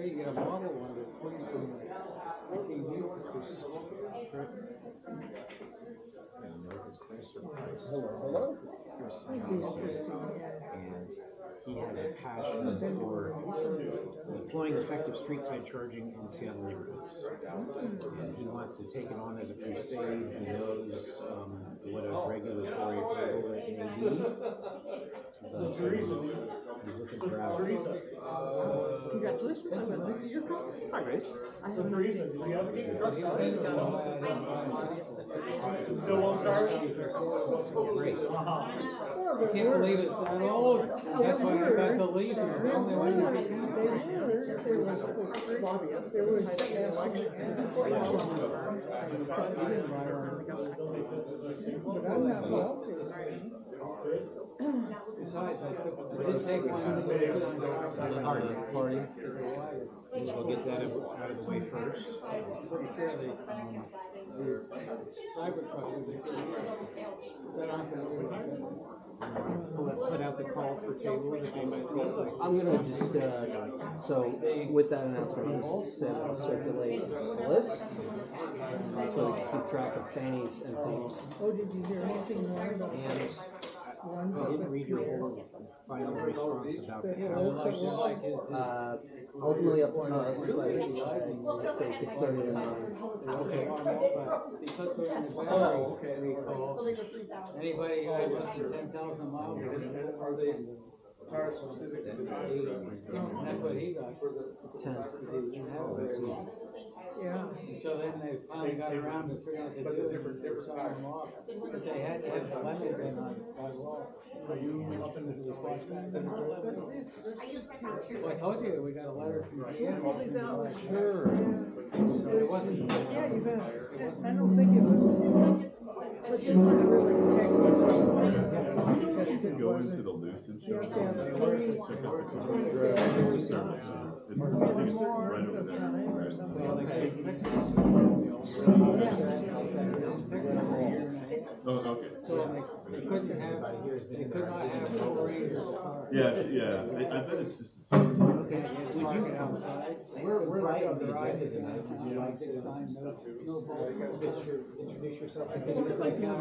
Hey, you got a model one of the Queen from the TV. I don't know if it's Chris or Christ. Hello. Chris, and he has a passion for deploying effective street-side charging in Seattle neighborhoods. And he wants to take it on as a crusade. He knows what a regulatory hurdle it may be. But he's looking for hours. Congratulations, I'm going to look at your call. Hi, Grace. So Teresa, did you have to get your truck started? Still won't start? Great. I can't believe it's that old. That's why I'm about to leave. There was lobbyists, there was but I'm not wealthy. Besides, I didn't take one of the Party. We'll get that out of the way first. pretty sure the cyber trucks that aren't going to Put out the call for tables if anybody's got questions. I'm gonna just, so with that announcement, I'll circulate a list, so we can keep track of fannies and seats. Oh, did you hear anything more about And I didn't read your whole final response about the house. Ultimately up to us, like, say 6:30 to 9. Okay. Anybody who had less than 10,000 miles? Are they tire specific? That's what he got. 10. yeah. So then they finally got around to figure out to do it. Different Sign them off. But they had to have the limit in by law. Are you up in the request? Well, I told you, we got a letter from GM. Sure. But it wasn't. Yeah, you bet. I don't think it was, but they weren't really technical. You can go into the Lucid show. Yeah, Check out the car service. I think it's right over there. Oh, okay. So they couldn't have, they could not have full range of the car. Yeah. I bet it's just a service. Okay, would you outside? We're right on the agenda tonight. Would you like to sign no bull, introduce yourself? Because it's like down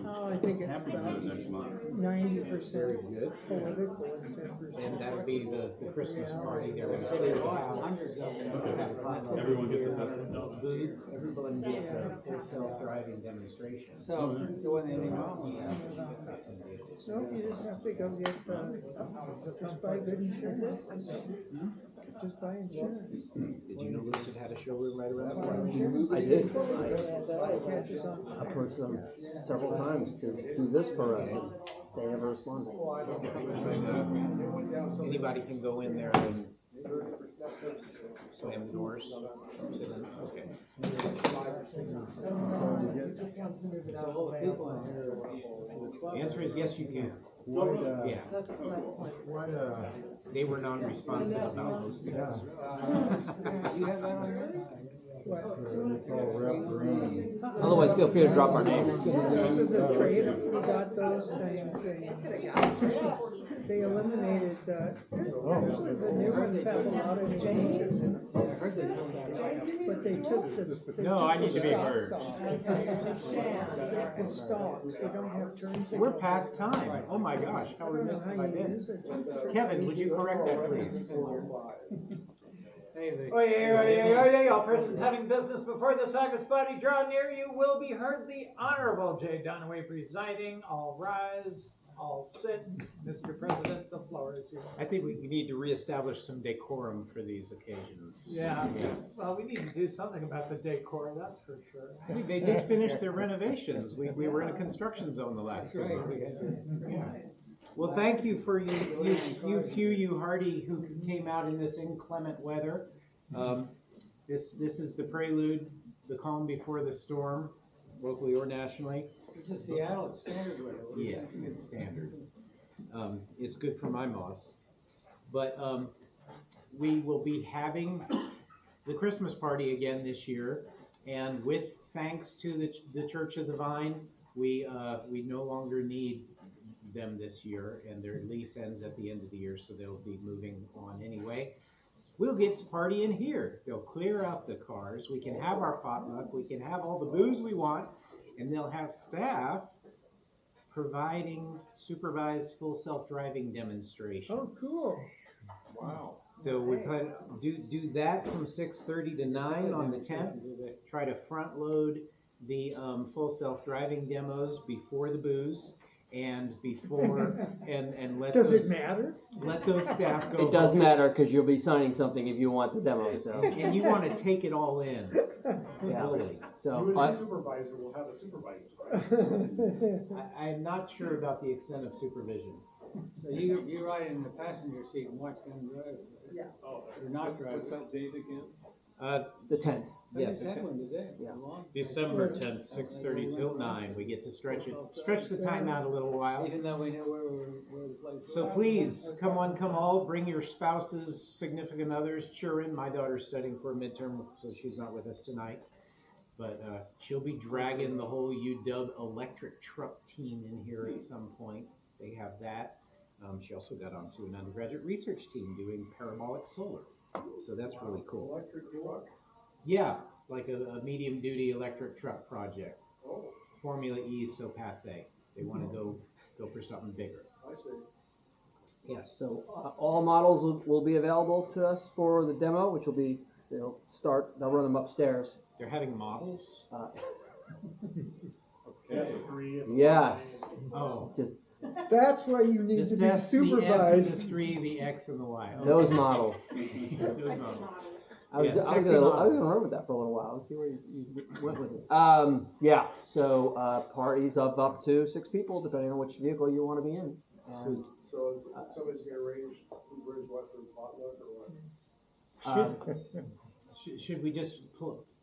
Oh, I think it's about Next month. 90% political and 10%. And that'll be the Christmas party there. Hundreds of them. Everyone gets a test. Booth, everyone gets a full self-driving demonstration. So, doing anything wrong with that? No, you just have to go get, just buy good insurance. Just buy insurance. Did you know Lucid had a showroom right around the corner? I did. Catches on. I approached them several times to do this for us, and they never responded. Anybody can go in there and slam the doors. Okay. The answer is yes, you can. Yeah. They were non-responsive about those things. You have that on your? Otherwise, feel free to drop our name. Most of the trade, we got those things, they eliminated, actually the new ones have a lot of changes in them. But they took the. No, I need to be heard. The stalks, they don't have terms. We're past time. Oh my gosh, how remiss have I been? Kevin, would you correct that, please? Oyez, all persons having business before the Sagas body draw near you will be heard. The Honorable Jay Dunaway presiding. All rise, all sit. Mr. President, the floor is yours. I think we need to reestablish some decorum for these occasions. Yeah, Yes. well, we need to do something about the decor, that's for sure. I think they just finished their renovations. We were in a construction zone the last 2 months. Yeah. Well, thank you for you hardy who came out in this inclement weather. This is the prelude, the calm before the storm, locally or nationally. This is Seattle, it's standard weather. Yes, it's standard. It's good for my moss. But we will be having the Christmas party again this year, and with thanks to the Church of the Vine, we no longer need them this year, and their lease ends at the end of the year, so they'll be moving on anyway. We'll get to party in here. They'll clear out the cars. We can have our potluck. We can have all the booze we want, and they'll have staff providing supervised full self-driving demonstrations. Oh, cool. Wow. So we do that from 6:30 to 9 on the 10th. Try to front load the full self-driving demos before the booze and before and let Does those, it matter? let those staff go. It does matter because you'll be signing something if you want the demo. So And you want to take it all in, yeah. really. So You as a supervisor will have a supervisor, right? I'm not sure about the extent of supervision. So you ride in the passenger seat and watch them drive. Oh, You're not driving. What's that date again? the 10th. Yes. That one today. Yeah. December 10th, 6:30 till 9. We get to stretch the time out a little while. Even though we know where the place is. So please, come all, bring your spouses, significant others, cheer in. My daughter's studying for a midterm, so she's not with us tonight. But she'll be dragging the whole UW electric truck team in here at some point. They have that. She also got onto an undergraduate research team doing parabolic solar. So that's really cool. Electric truck? Yeah, like a medium duty electric truck project. Oh, Formula E is so passe. They want to go for something bigger. I see. Yes. So all models will be available to us for the demo, which will be they'll run them upstairs. They're having models? Okay. Three and Yes. Oh. Just That's why you need The to be S, the S, and the supervised. 3, the X, and the Y. Okay. those models. Those models. I was, Yeah, I was sexy gonna models. run with that for a little while. Let's see where you went with it. Yeah. So parties of up to 6 people, depending on which vehicle you want to be in. And, so is somebody's gonna arrange who brings what for the potluck or what? Should we just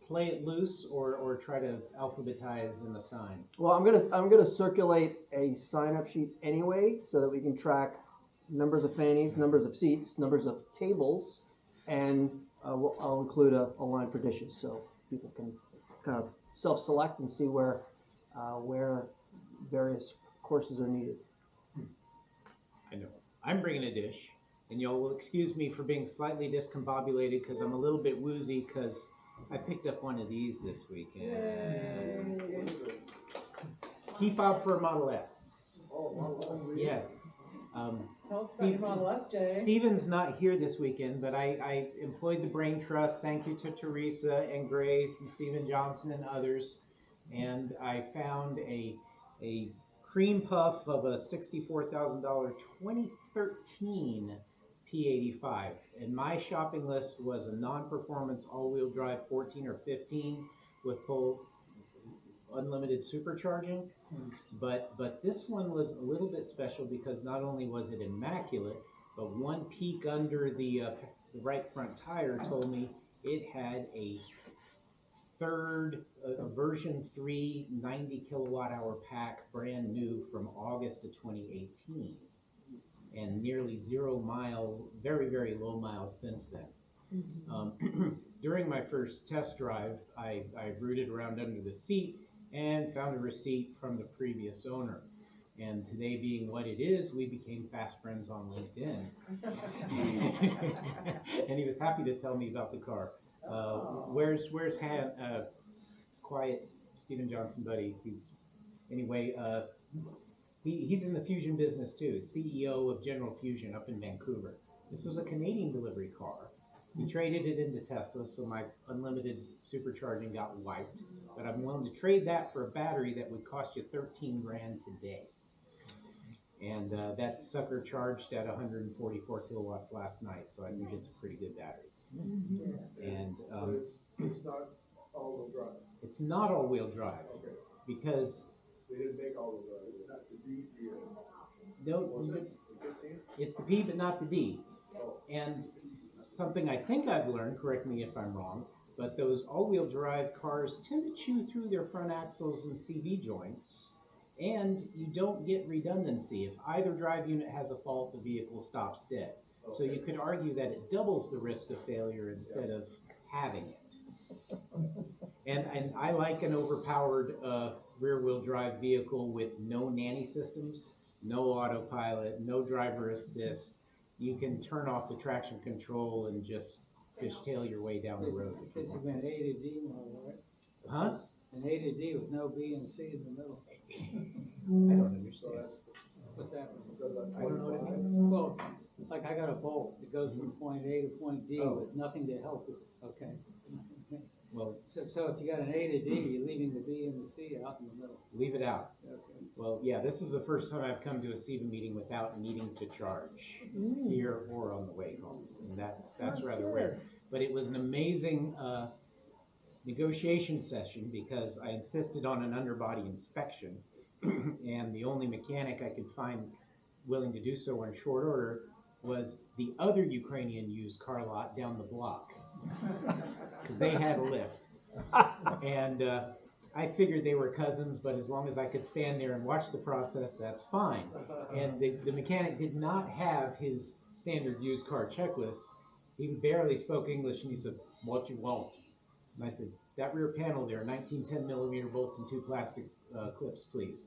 play it loose or try to alphabetize and assign? well, I'm gonna circulate a sign-up sheet anyway, so that we can track numbers of fannies, numbers of seats, numbers of tables, and I'll include a line for dishes, so people can kind of self-select and see where various courses are needed. I know. I'm bringing a dish, and y'all will excuse me for being slightly discombobulated because I'm a little bit woozy because I picked up one of these this weekend. Key fob for a Model S. Yes. Tell us about your Model S, Jay. Steven's not here this weekend, but I employed the Brain Trust. Thank you to Teresa and Grace and Stephen Johnson and others. And I found a cream puff of a $64,000 2013 P85. And my shopping list was a non-performance all-wheel drive 14 or 15 with full unlimited supercharging. But this one was a little bit special because not only was it immaculate, but one peek under the right front tire told me it had a version 3 90 kilowatt hour pack, brand new from August of 2018, and nearly 0 mile, very, very low miles since then. During my first test drive, I rooted around under the seat and found a receipt from the previous owner. And today being what it is, we became fast friends on LinkedIn. And he was happy to tell me about the car. Where's quiet Stephen Johnson, buddy? He's in the Fusion business too, CEO of General Fusion up in Vancouver. This was a Canadian delivery car. We traded it into Tesla, so my unlimited supercharging got wiped. But I'm willing to trade that for a battery that would cost you 13 grand today. And that sucker charged at 144 kilowatts last night, so I think it's a pretty good battery. And It's not all-wheel drive. it's not all-wheel drive Okay. because They didn't make all-wheel drive. It's not the D. Was no, it the 15? it's the P but not the D. Oh. And something I think I've learned, correct me if I'm wrong, but those all-wheel drive cars tend to chew through their front axles and CV joints, and you don't get redundancy. If either drive unit has a fault, the vehicle stops dead. So you could argue that it doubles the risk of failure instead of having it. And I like an overpowered rear-wheel drive vehicle with no nanny systems. no autopilot, no driver assist. You can turn off the traction control and just fishtail your way down the road. if you It's want been to. A to D model, right? Huh? An A to D with no B and C in the middle. I don't understand. What's that? I don't know what it means. Well, like I got a bolt that goes from point A to point D Oh. with nothing to help it, okay? Well, So if you got an A to D, you're leaving the B and the C out in the middle. leave it out. Okay. Well, yeah, this is the first time I've come to a SeattleEVA meeting without needing to charge here or on the way home, and that's rather weird. But it was an amazing negotiation session because I insisted on an underbody inspection, and the only mechanic I could find willing to do so on short order was the other Ukrainian used car lot down the block. They had a lift, and I figured they were cousins, but as long as I could stand there and watch the process, that's fine. And the mechanic did not have his standard used car checklist. He barely spoke English, and he said, "What you want?" And I said, "That rear panel there, 19 10mm bolts and 2 plastic clips, please."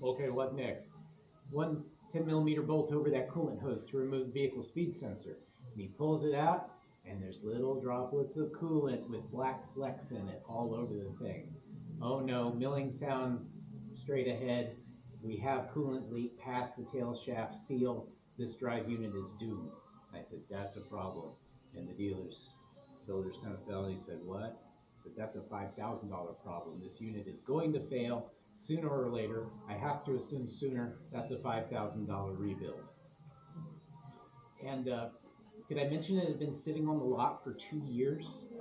Okay, what next? 1 10mm bolt over that coolant hose to remove the vehicle speed sensor. And he pulls it out, and there's little droplets of coolant with black flecks in it all over the thing. Oh no, milling sound straight ahead. We have coolant leak past the tail shaft seal. This drive unit is doomed. I said, "That's a problem." And the dealer's shoulders kind of fell, and he said, "What?" I said, "That's a $5,000 problem. This unit is going to fail sooner or later. I have to assume sooner. That's a $5,000 rebuild." And did I mention it had been sitting on the lot for 2 years?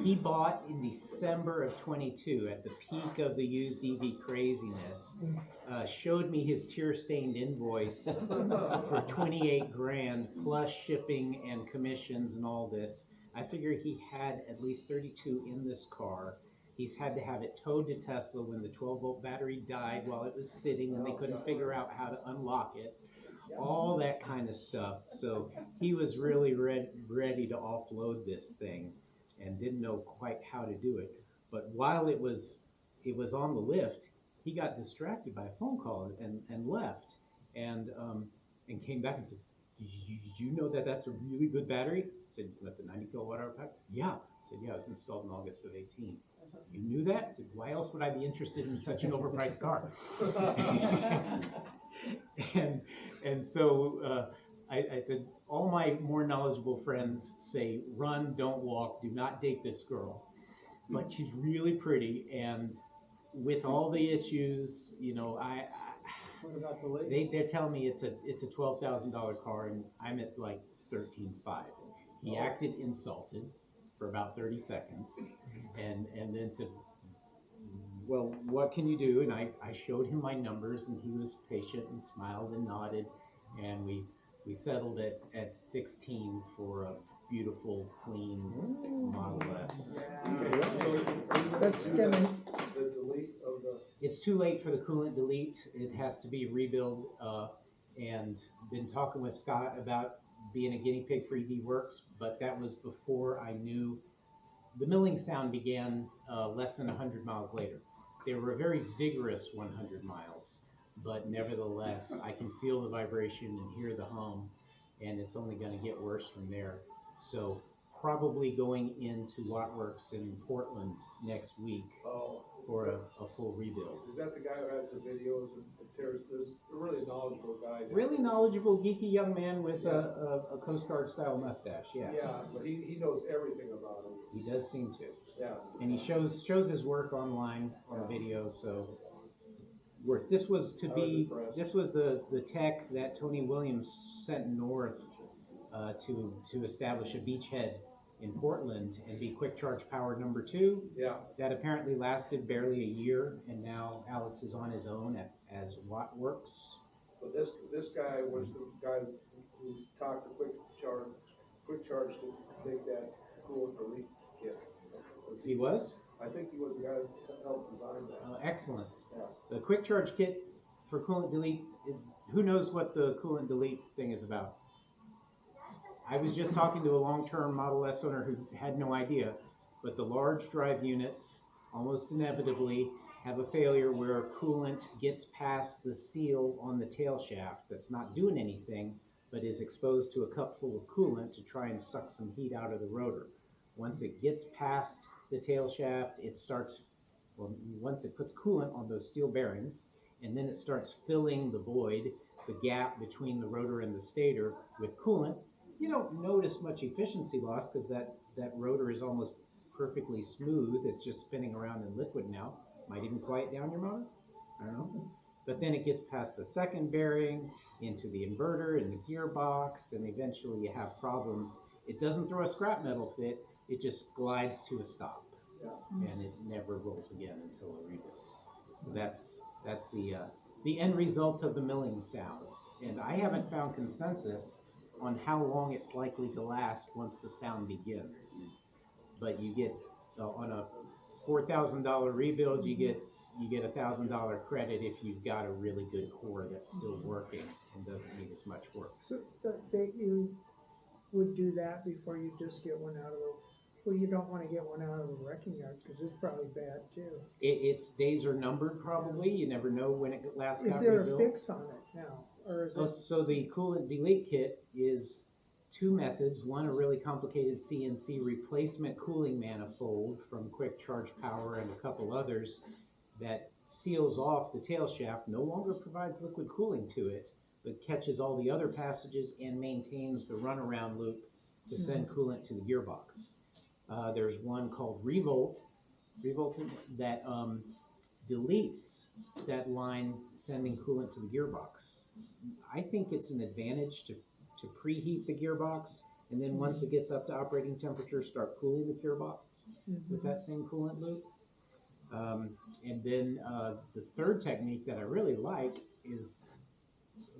He bought in December of 22 at the peak of the used EV craziness, showed me his tear-stained invoice for 28 grand plus shipping and commissions and all this. I figure he had at least 32 in this car. He's had to have it towed to Tesla when the 12-volt battery died while it was sitting and they couldn't figure out how to unlock it. All that kind of stuff. So he was really ready to offload this thing and didn't know quite how to do it. But while it was on the lift, he got distracted by a phone call and left and came back and said, "Did you know that that's a really good battery?" I said, "What, the 90 kilowatt hour pack?" "Yeah." I said, "Yeah, it was installed in August of 18. "You knew that?" I said, "Why else would I be interested in such an overpriced car?" and so I said, all my more knowledgeable friends say, "Run, don't walk, do not date this girl." But she's really pretty, and with all the issues, you know, What about the lady? they're telling me it's a $12,000 car, and I'm at like 13.5. He acted insulted for about 30 seconds, and then said, "Well, what can you do?" And I showed him my numbers, and he was patient and smiled and nodded, and we settled at 16 for a beautiful, clean Model S. That's gonna, The delete of the, It's too late for the coolant delete. It has to be rebuilt, and been talking with Scott about being a guinea pig for EV Works, but that was before I knew. The milling sound began less than 100 miles later. They were a very vigorous 100 miles, but nevertheless, I can feel the vibration and hear the hum, and it's only going to get worse from there. So probably going into Wattworks in Portland next week for a full rebuild. is that the guy who has the videos and tears, there's a really knowledgeable guy. Really knowledgeable, geeky young man with a Coast Guard style mustache, yeah. Yeah, but he knows everything about him. He does seem to. Yeah. And he shows his work online on video, so worth. This was the tech that Tony Williams sent north to establish a beachhead in Portland and be quick charge power number 2. Yeah. That apparently lasted barely a year, and now Alex is on his own as Wattworks. But this guy was the guy who talked to Quick Charge to make that coolant delete kit. He was? I think he was the guy that helped design that. Excellent. Yeah. The quick charge kit for coolant delete, who knows what the coolant delete thing is about? I was just talking to a long-term Model S owner who had no idea, but the large drive units almost inevitably have a failure where coolant gets past the seal on the tail shaft that's not doing anything, but is exposed to a cup full of coolant to try and suck some heat out of the rotor. Once it gets past the tail shaft, it starts, well, once it puts coolant on those steel bearings, and then it starts filling the void, the gap between the rotor and the stator with coolant. You don't notice much efficiency loss because that rotor is almost perfectly smooth. It's just spinning around in liquid now. Might even quiet down your motor. I don't know. But then it gets past the second bearing into the inverter and the gearbox, and eventually you have problems. It doesn't throw a scrap metal fit. It just glides to a stop, and it never rolls again until a rebuild. That's the end result of the milling sound. And I haven't found consensus on how long it's likely to last once the sound begins. But you get on a $4,000 rebuild, you get $1,000 credit if you've got a really good core that's still working and doesn't need as much work. So that you would do that before you just get one out of the, well, you don't want to get one out of the wrecking yard because it's probably bad too. Its days are numbered probably. You never know when it last got Is there rebuilt. a fix on it now? Or is it? So the coolant delete kit is two methods. One, a really complicated CNC replacement cooling manifold from Quick Charge Power and a couple others that seals off the tail shaft, no longer provides liquid cooling to it, but catches all the other passages and maintains the runaround loop to send coolant to the gearbox. There's one called Revolt that deletes that line sending coolant to the gearbox. I think it's an advantage to preheat the gearbox, and then once it gets up to operating temperature, start cooling the gearbox with that same coolant loop. And then the third technique that I really like is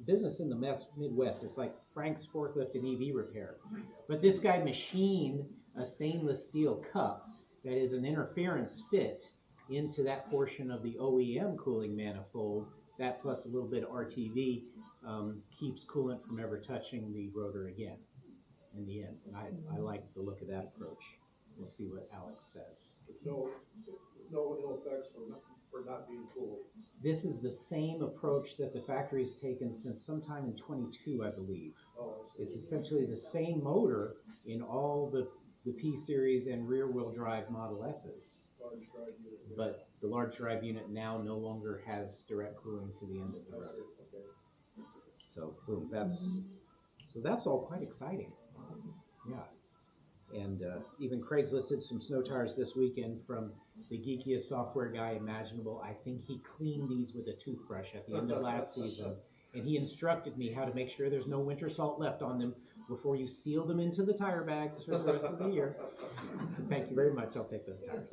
business in the Midwest. It's like Frank's Forklift and EV Repair. But this guy machined a stainless steel cup that is an interference fit into that portion of the OEM cooling manifold. That plus a little bit of RTV keeps coolant from ever touching the rotor again in the end. And I like the look of that approach. We'll see what Alex says. No ill effects for not being cool. This is the same approach that the factory's taken since sometime in 22, I believe. It's essentially the same motor in all the P-Series and rear-wheel drive Model S's. Large drive unit. But the large drive unit now no longer has direct cooling to the end of the rotor. Okay. So boom, that's all quite exciting. Yeah. And even Craig's listed some snow tires this weekend from the geekiest software guy imaginable. I think he cleaned these with a toothbrush at the end of last season. And he instructed me how to make sure there's no winter salt left on them before you seal them into the tire bags for the rest of the year. So thank you very much. I'll take those tires.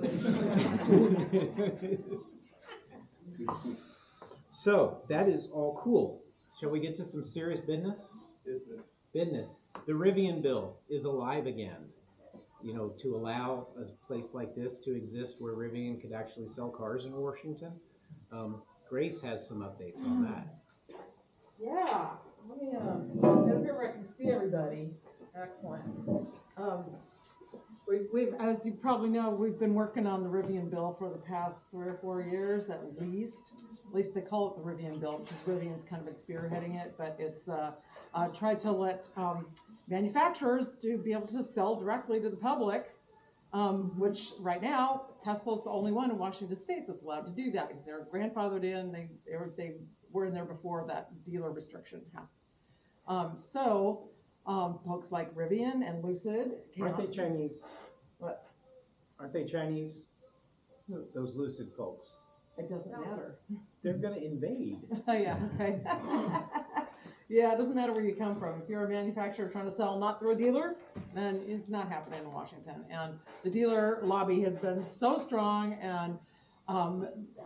So that is all cool. Shall we get to some serious business? Business. The Rivian bill is alive again. You know, to allow a place like this to exist where Rivian could actually sell cars in Washington. Grace has some updates on that. Yeah, let me, get up here where I can see everybody. Excellent. We've, as you probably know, we've been working on the Rivian bill for the past 3 or 4 years at least. At least they call it the Rivian bill because Rivian's kind of been spearheading it, but it's the, try to let manufacturers to be able to sell directly to the public, which right now, Tesla's the only one in Washington State that's allowed to do that because they're grandfathered in, they were in there before that dealer restriction happened. Folks like Rivian and Lucid. Aren't they Chinese? What? Aren't they Chinese? Those Lucid folks. It doesn't matter. They're going to invade. Yeah, okay. Yeah, it doesn't matter where you come from. If you're a manufacturer trying to sell not through a dealer, then it's not happening in Washington. And the dealer lobby has been so strong and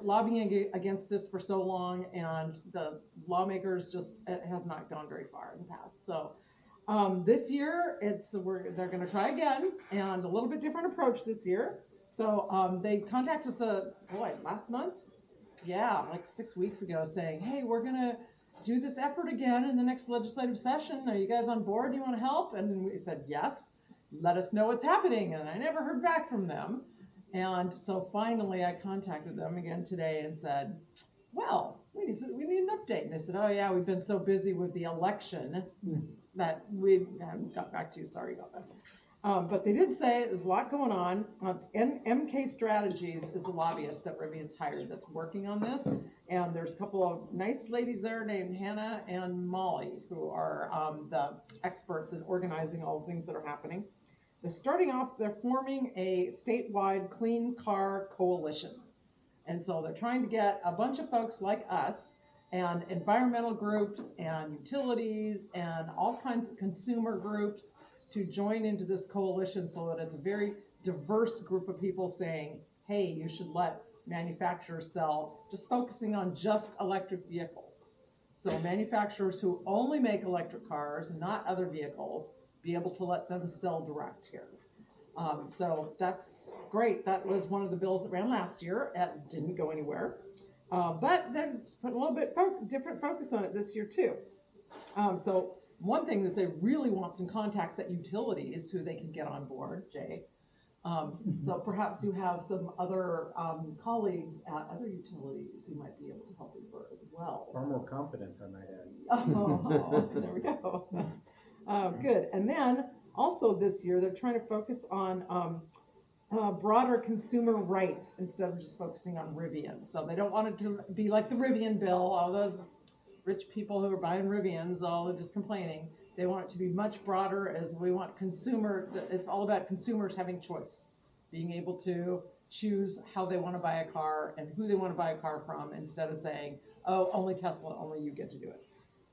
lobbying against this for so long, and the lawmakers just, it has not gone very far in the past. So this year, they're going to try again, and a little bit different approach this year. So they contacted us, last month? Yeah, like 6 weeks ago, saying, hey, we're going to do this effort again in the next legislative session. Are you guys on board? Do you want to help? And we said, yes, let us know what's happening. And I never heard back from them. And so finally I contacted them again today and said, well, we need an update. And they said, oh yeah, we've been so busy with the election that we haven't got back to you. Sorry about that. But they did say there's a lot going on. MK Strategies is the lobbyist that Rivian's hired that's working on this. And there's a couple of nice ladies there named Hannah and Molly who are the experts in organizing all the things that are happening. They're starting off, they're forming a statewide clean car coalition. And so they're trying to get a bunch of folks like us and environmental groups and utilities and all kinds of consumer groups to join into this coalition so that it's a very diverse group of people saying, hey, you should let manufacturers sell, just focusing on just electric vehicles. So manufacturers who only make electric cars, not other vehicles, be able to let them sell direct here. So that's great. That was one of the bills that ran last year. It didn't go anywhere. But they're putting a little bit different focus on it this year too. So one thing that they really want some contacts at utilities who they can get on board, Jay. So perhaps you have some other colleagues at other utilities who might be able to help refer as well. Far more competent, I might add. Oh, there we go. Good. And then also this year, they're trying to focus on broader consumer rights instead of just focusing on Rivian. So they don't want it to be like the Rivian bill, all those rich people who are buying Rivians, all are just complaining. They want it to be much broader as we want it's all about consumers having choice, being able to choose how they want to buy a car and who they want to buy a car from instead of saying, oh, only Tesla, only you get to do it.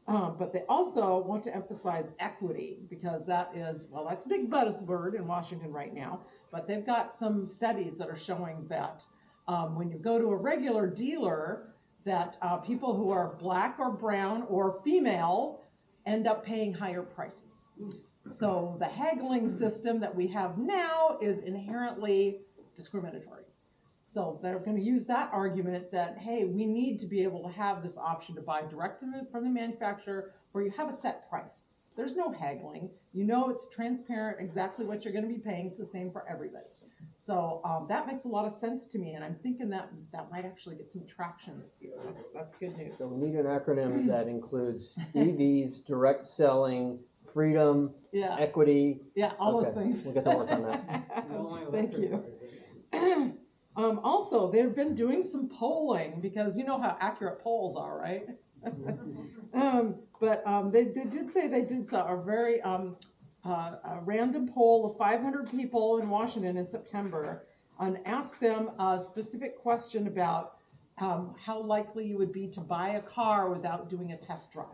But they also want to emphasize equity because that's a big buzzword in Washington right now. But they've got some studies that are showing that when you go to a regular dealer, that people who are black or brown or female end up paying higher prices. So the haggling system that we have now is inherently discriminatory. So they're going to use that argument that, hey, we need to be able to have this option to buy direct from the manufacturer where you have a set price. There's no haggling. You know it's transparent exactly what you're going to be paying. It's the same for everybody. So that makes a lot of sense to me, and I'm thinking that might actually get some traction this year. That's good news. So we need an acronym that includes EVs, direct selling, freedom, equity. Yeah, all those things. We'll get to work on that. Thank you. Also, they've been doing some polling because you know how accurate polls are, right? But they did say they did a very a random poll of 500 people in Washington in September and asked them a specific question about how likely you would be to buy a car without doing a test drive.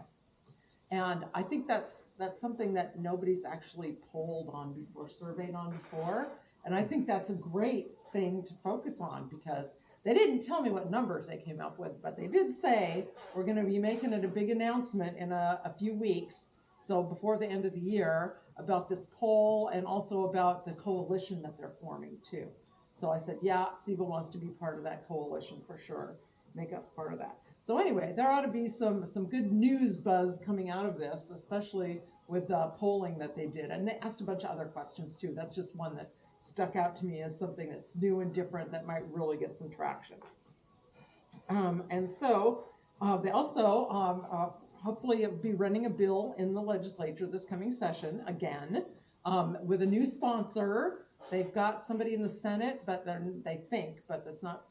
And I think that's something that nobody's actually polled on before, surveyed on before. And I think that's a great thing to focus on because they didn't tell me what numbers they came up with, but they did say we're going to be making it a big announcement in a few weeks, so before the end of the year, about this poll and also about the coalition that they're forming too. So I said, yeah, SeattleEVA wants to be part of that coalition for sure. Make us part of that. So anyway, there ought to be some good news buzz coming out of this, especially with the polling that they did. And they asked a bunch of other questions too. That's just one that stuck out to me as something that's new and different that might really get some traction. And so they also hopefully be running a bill in the legislature this coming session again with a new sponsor. They've got somebody in the Senate, but they think, but it's not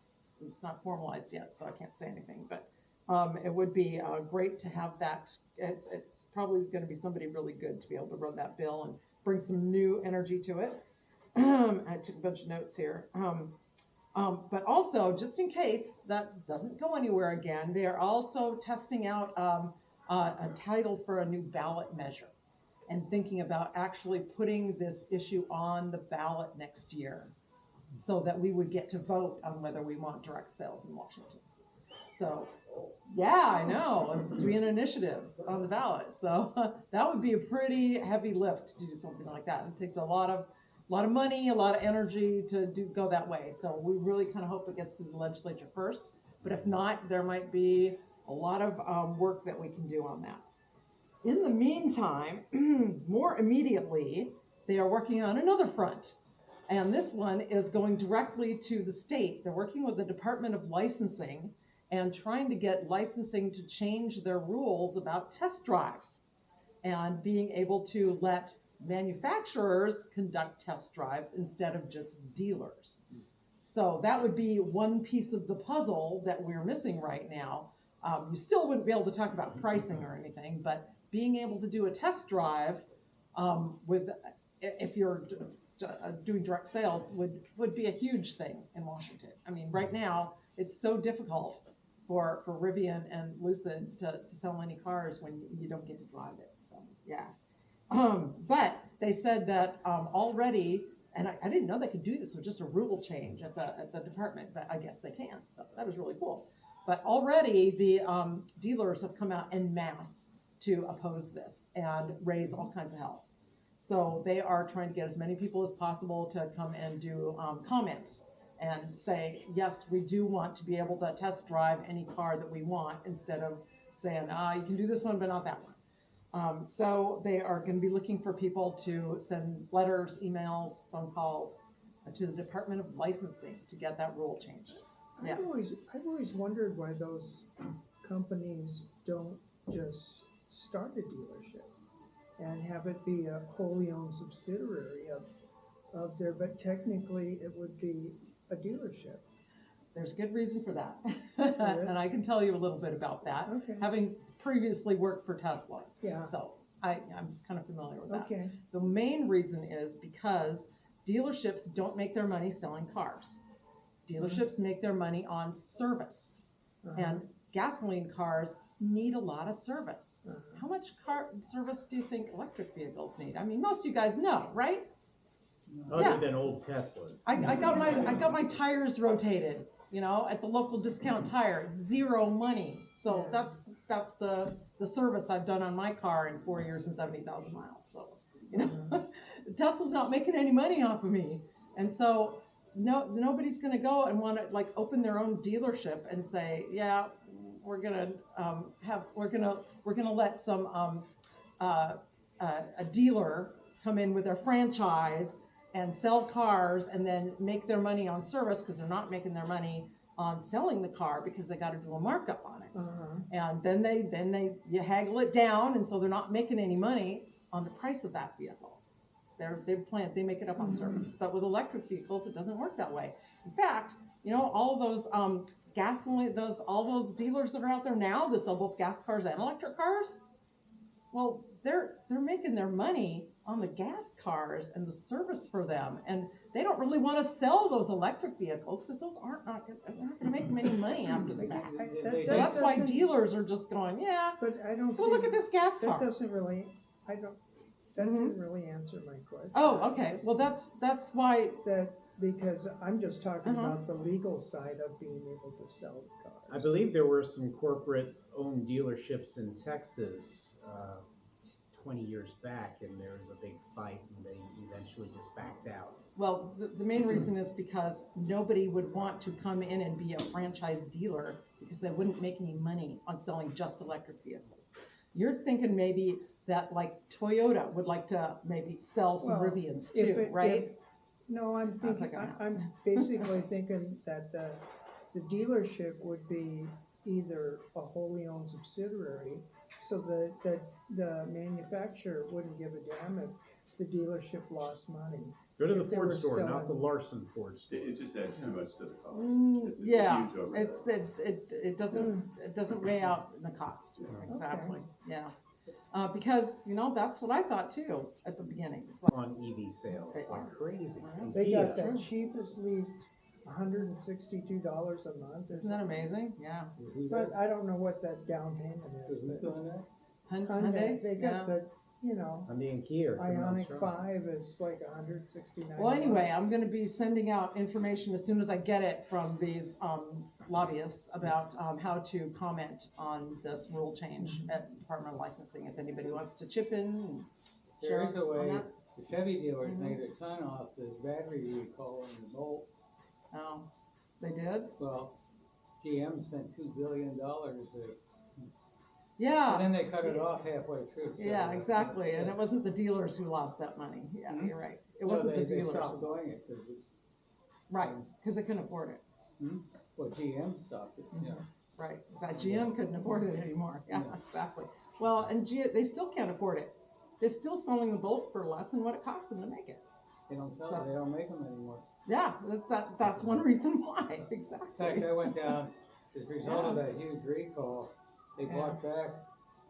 formalized yet, so I can't say anything. But it would be great to have that. It's probably going to be somebody really good to be able to run that bill and bring some new energy to it. I took a bunch of notes here. But also, just in case that doesn't go anywhere again, they are also testing out a title for a new ballot measure and thinking about actually putting this issue on the ballot next year so that we would get to vote on whether we want direct sales in Washington. So, yeah, I know, to be an initiative on the ballot. So that would be a pretty heavy lift to do something like that. It takes a lot of money, a lot of energy to go that way. So we really kind of hope it gets to the legislature first. But if not, there might be a lot of work that we can do on that. In the meantime, more immediately, they are working on another front. And this one is going directly to the state. They're working with the Department of Licensing and trying to get licensing to change their rules about test drives and being able to let manufacturers conduct test drives instead of just dealers. So that would be one piece of the puzzle that we're missing right now. You still wouldn't be able to talk about pricing or anything, but being able to do a test drive if you're doing direct sales would be a huge thing in Washington. I mean, right now, it's so difficult for Rivian and Lucid to sell any cars when you don't get to drive it. So, yeah. But they said that already, and I didn't know they could do this with just a rule change at the department, but I guess they can. So that was really cool. But already the dealers have come out en masse to oppose this and raise all kinds of hell. So they are trying to get as many people as possible to come and do comments and say, yes, we do want to be able to test drive any car that we want, instead of saying, you can do this one, but not that one. So they are going to be looking for people to send letters, emails, phone calls to the Department of Licensing to get that rule changed. Yeah. I've always wondered why those companies don't just start a dealership and have it be a wholly owned subsidiary of their, but technically it would be a dealership. There's good reason for that. And I can tell you a little bit about that, Okay. having previously worked for Tesla. Yeah. So I'm kind of familiar with that. Okay. The main reason is because dealerships don't make their money selling cars. Dealerships make their money on service. And gasoline cars need a lot of service. How much car service do you think electric vehicles need? I mean, most of you guys know, right? Other than old Teslas. I got my tires rotated, at the local discount tire. It's zero money. So that's the service I've done on my car in 4 years and 70,000 miles. So, Tesla's not making any money off of me. And so nobody's going to go and want to open their own dealership and say, yeah, we're going to let some a dealer come in with their franchise and sell cars and then make their money on service, because they're not making their money on selling the car because they got to do a markup on it. And then you haggle it down, and so they're not making any money on the price of that vehicle. They make it up on service. But with electric vehicles, it doesn't work that way. In fact, all of those all those dealers that are out there now that sell both gas cars and electric cars, well, they're making their money on the gas cars and the service for them, and they don't really want to sell those electric vehicles because those aren't going to make them any money after the fact. So that's why dealers are just going, yeah. But I don't. Well, look at this gas car. That doesn't really. That didn't really answer my question. Oh, okay. Well, that's why. Because I'm just talking about the legal side of being able to sell cars. I believe there were some corporate-owned dealerships in Texas 20 years back, and there was a big fight, and they eventually just backed out. Well, the main reason is because nobody would want to come in and be a franchise dealer because they wouldn't make any money on selling just electric vehicles. You're thinking maybe that Toyota would like to maybe sell some Rivians too, right? No, I'm thinking. I'm basically thinking that the dealership would be either a wholly owned subsidiary, so that the manufacturer wouldn't give a damn if the dealership lost money. Go to the If they Ford were store, still not in- the Larson Ford store. It just adds too much to the cost. It's a Yeah, huge overhead. it doesn't weigh out in the cost. Exactly. Yeah. Because that's what I thought too at the beginning. It's like, On EV sales, like crazy. And They got Kia. that cheapest lease, $162 a month. isn't that amazing? Yeah. But I don't know what that down payment is. But Hyundai. they got the, Hyundai and Kia. are coming on Ioniq strong. 5 is like $169. Well, anyway, I'm going to be sending out information as soon as I get it from these lobbyists about how to comment on this rule change at the Department of Licensing. If anybody wants to chip in and There share is a on way, that. the Chevy dealers made a ton off the battery recall in the Bolt. Oh, they did? Well, GM spent $2 billion to Yeah. And then they cut it off halfway through. Yeah, exactly, and it wasn't the dealers who lost that money, yeah, you're right, it wasn't the They dealers. stopped doing it because Right, because they couldn't afford it, well, GM stopped it, yeah. right, that GM couldn't afford it anymore, yeah, Yeah. exactly. Well, and they still can't afford it, they're still selling the bolt for less than what it cost them to make it. They don't sell it, they don't make them anymore. Yeah, that's one reason why, In fact, exactly. I went down, as a result of that huge recall, they bought back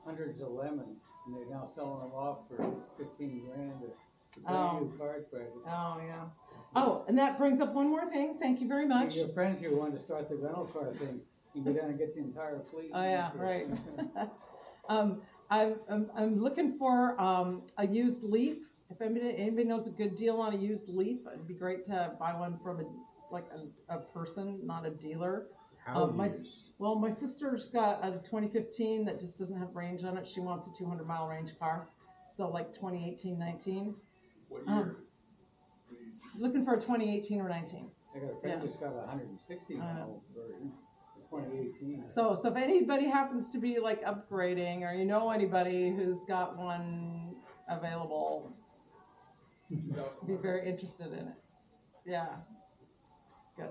hundreds of lemons, and they're now selling them off for 15 grand a brand new cars back. Oh, yeah. Oh, and that brings up one more thing, thank you very much. Your friends here wanted to start the rental car thing, you can go down and get the entire fleet. Oh, yeah, right. I'm looking for a used Leaf. If anybody knows a good deal on a used Leaf, it'd be great to buy one from a person, not a dealer. My sister's got a 2015 that just doesn't have range on it. She wants a 200-mile range car, so like 2018, 19. What year? Looking for a 2018 or 19. I got a friend who's got a 160 mile version, 2018. So if anybody happens to be like upgrading, or you know anybody who's got one available, be very interested in it. Yeah, good.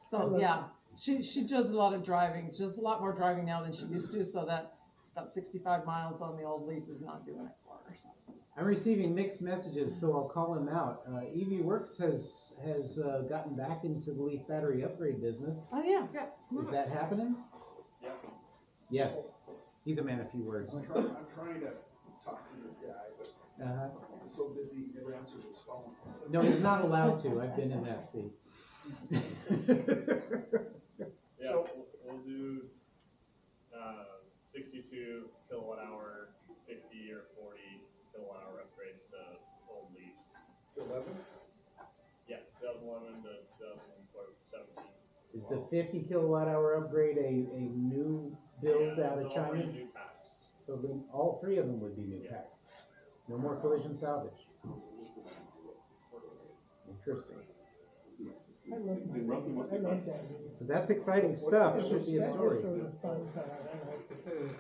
So yeah, she does a lot of driving. She does a lot more driving now than she used to. So that about 65 miles on the old Leaf is not doing it for her. I'm receiving mixed messages, so I'll call him out. EV Works has gotten back into the Leaf battery upgrade business. Oh yeah, yeah. Is that happening? Yeah. Yes. He's a man of few words. I'm trying to talk to this guy, but I'm so busy he never answers his phone. No, he's not allowed to. I've been in that seat. Yeah, we'll do 62 kilowatt hour, 50 or 40 kilowatt hour upgrades to old Leafs. 11? Yeah, 2011 to 2017. Is the 50 kilowatt hour upgrade a new build out of all China? brand new packs. So then all three of them would be new packs. No more collision salvage. Interesting. I love that. So that's exciting stuff. Should be a story. That was sort of fun time. I liked it.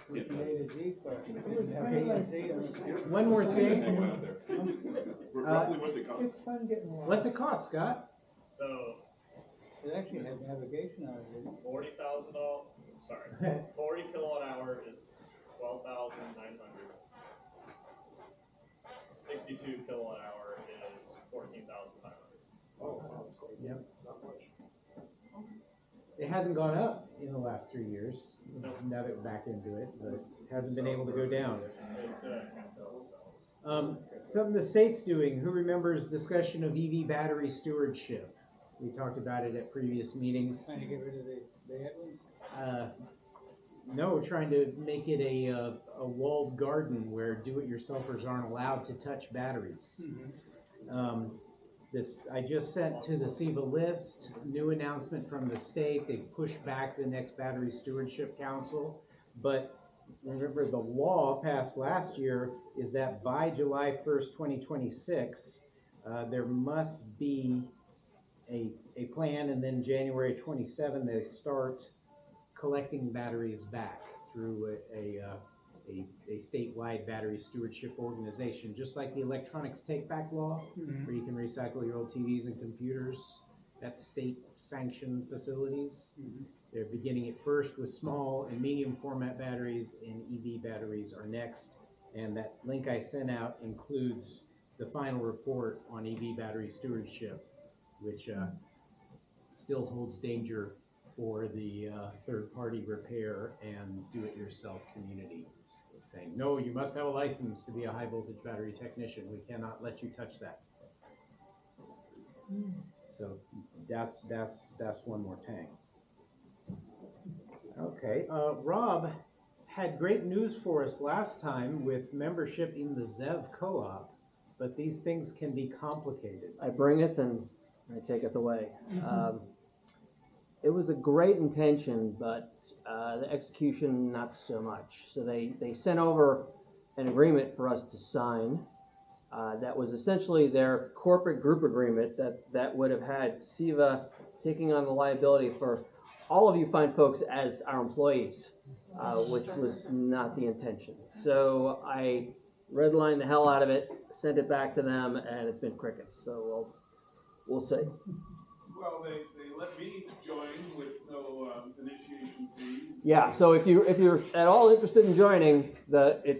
With the A to Z part. It was kind of like, One more thing. Roughly, what's it cost? it's fun getting lost. What's it cost, Scott? So It actually had navigation on it, didn't it? $40,000. Sorry, 40 kilowatt hour is 12,900. 62 kilowatt hour is 14,500. Oh, wow. Yep. Not much. It hasn't gone up in the last 3 years. Now that we're back into it, but it hasn't been able to go down. It's Campbell cells. Some of the state's doing. Who remembers discussion of EV battery stewardship? We talked about it at previous meetings. Trying to get rid of the bad ones? No, trying to make it a walled garden where do-it-yourselfers aren't allowed to touch batteries. This I just sent to the SeattleEVA list. New announcement from the state. They've pushed back the next Battery Stewardship Council. But remember, the law passed last year is that by July 1st, 2026, there must be a plan, and then January 27, they start collecting batteries back through a statewide battery stewardship organization, just like the electronics take back law, where you can recycle your old TVs and computers. That's state sanctioned facilities. They're beginning at first with small and medium format batteries, and EV batteries are next. And that link I sent out includes the final report on EV battery stewardship, which still holds danger for the third-party repair and do-it-yourself community, saying, no, you must have a license to be a high-voltage battery technician. We cannot let you touch that. So that's one more thing. Okay, Rob had great news for us last time with membership in the ZEV co-op, but these things can be complicated. I bringeth and I taketh away. It was a great intention, but the execution not so much. So they sent over an agreement for us to sign that was essentially their corporate group agreement that would have had SeattleEVA taking on the liability for all of you fine folks as our employees. which was not the intention. So I redlined the hell out of it, sent it back to them, and it's been crickets. So we'll see. Well, they let me join with no initiation fee. Yeah. So if you're at all interested in joining, the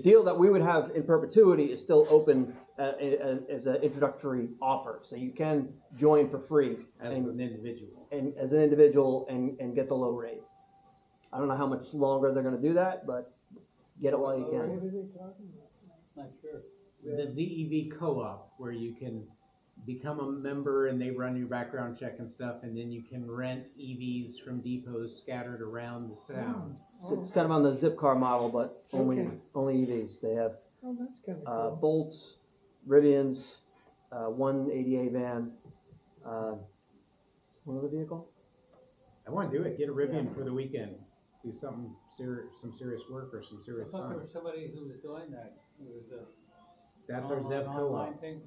deal that we would have in perpetuity is still open as an introductory offer. So you can join for free As an individual. and as an individual and get the low rate. I don't know how much longer they're going to do that, but get it while you What are can. they talking about? Not sure. The ZEV co-op, where you can become a member and they run your background check and stuff, and then you can rent EVs from depots scattered around the sound. So it's kind of on the zip car model, but only Okay. EVs. They have Oh, that's kind of cool. Bolts, Rivians, one ADA van, one other vehicle. I want to do it. Get a Rivian for the weekend. Do some serious work or some I serious thought there fun. was somebody who was doing that. It was a That's our online- ZEV online co-op. thing.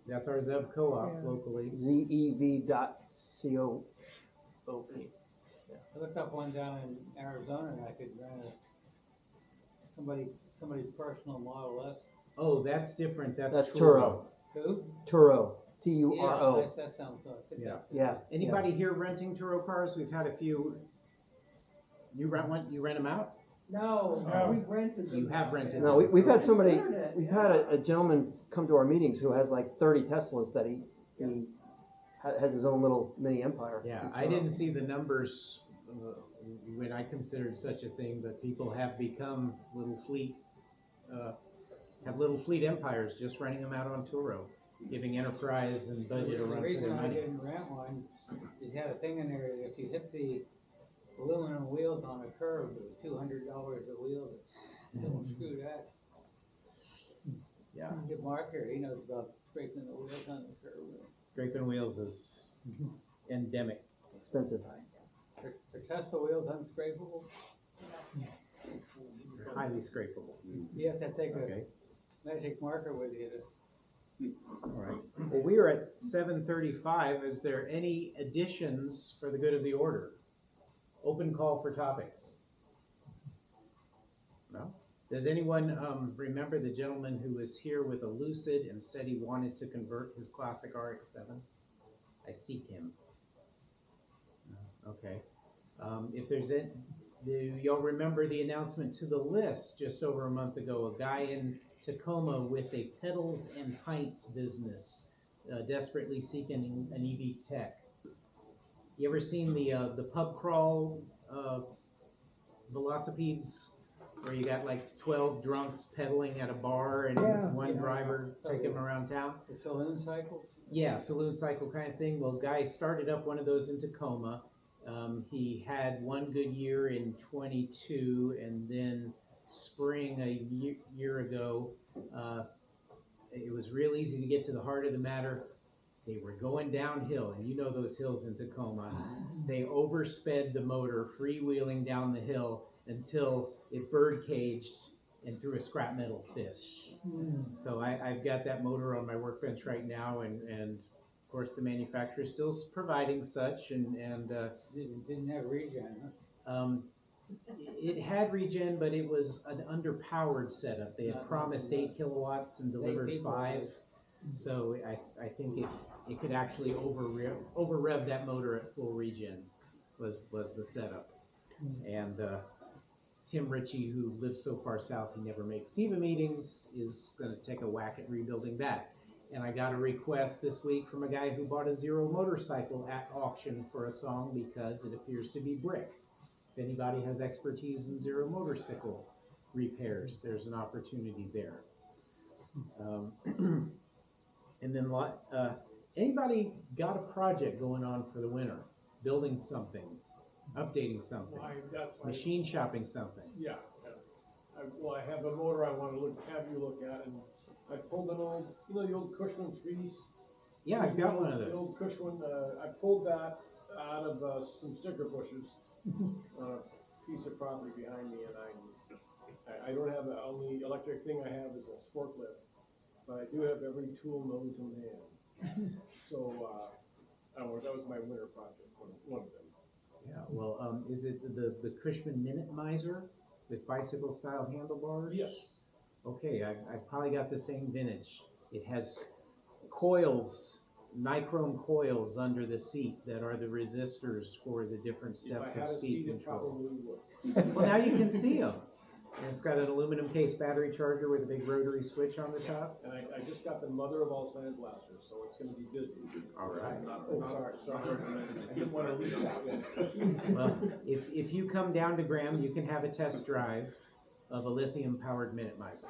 That's our ZEV co-op Yeah. locally. ZEV.coop. I looked up one down in Arizona and I could rent somebody's personal Model S. Oh, that's different. That's Turo. Who? Turo. Yeah, Turo. that sounds good. Yeah. Yeah. Anybody here renting Turo cars? We've had a few. You rent one? You rent them out? No, we've rented them. You have rented. No, them. we've had somebody. Considered it, We've yeah. had a gentleman come to our meetings who has like 30 Teslas that he has his own little mini empire. Yeah, I didn't see the numbers when I considered such a thing, but people have become little fleet empires just renting them out on Turo, giving enterprise and budget a The run for reason their I money. didn't rent one is you had a thing in there that if you hit the aluminum wheels on a curb, it was $200 a wheel. Don't screw that. Yeah, Get Mark here, he knows about scraping the wheels on the curb. scraping wheels is endemic. Expensive. Are Tesla wheels unscrapable? They're highly scrapable. You have to take Okay, a magic marker with you to. all right. Well, we are at 7:35. Is there any additions for the good of the order? Open call for topics. No? Does anyone remember the gentleman who was here with a Lucid and said he wanted to convert his classic RX-7? I seek him. No? Okay. If there's do y'all remember the announcement to the list just over a month ago? A guy in Tacoma with a pedals and pints business, desperately seeking an EV tech. You ever seen the pub crawl velocipedes where you got like 12 drunks pedaling at a bar and Yeah. one driver taking them around town? The saloon cycles? Yeah, saloon cycle kind of thing. Well, guy started up one of those in Tacoma. He had one good year in 22, and then spring a year ago, it was real easy to get to the heart of the matter. They were going downhill, and you know those hills in Tacoma. They oversped the motor, freewheeling down the hill until it bird caged and threw a scrap metal fit. So I've got that motor on my workbench right now, and of course the manufacturer is still providing such, and Didn't have regen, huh? it had regen, but it was an underpowered setup. They had promised 8 kilowatts and delivered people 5. So I think it could actually over rev that motor at full regen was the setup. And Tim Ritchie, who lives so far south he never makes SeattleEVA meetings, is going to take a whack at rebuilding that. And I got a request this week from a guy who bought a Zero motorcycle at auction for a song because it appears to be bricked. If anybody has expertise in Zero motorcycle repairs, there's an opportunity there. And then anybody got a project going on for the winter? Building something, updating something, That's why, machine shopping something. yeah. I have a motor I want to have you look at, and I pulled an old, the old Cushman Fleece. Yeah, I've got one of The old those. Cushman, I pulled that out of some sticker bushes on a piece of property behind me, and I don't have, the only electric thing I have is a forklift, but I do have every tool known to man. So, that was my winter project, one of them. Yeah, well, is it the Cushman Minute Miser with bicycle style handlebars? Yes. Okay, I probably got the same vintage. It has coils, nichrome coils under the seat that are the resistors for the different steps If I of had a speed seat, it control. probably would. Well, now you can see them. And it's got an aluminum case battery charger with a big rotary switch on the top. And I just got the mother of all sandblasters, so it's gonna be busy. All right. Sorry. I didn't wanna lease that one. Well, if you come down to Graham, you can have a test drive of a lithium powered Minute Miser.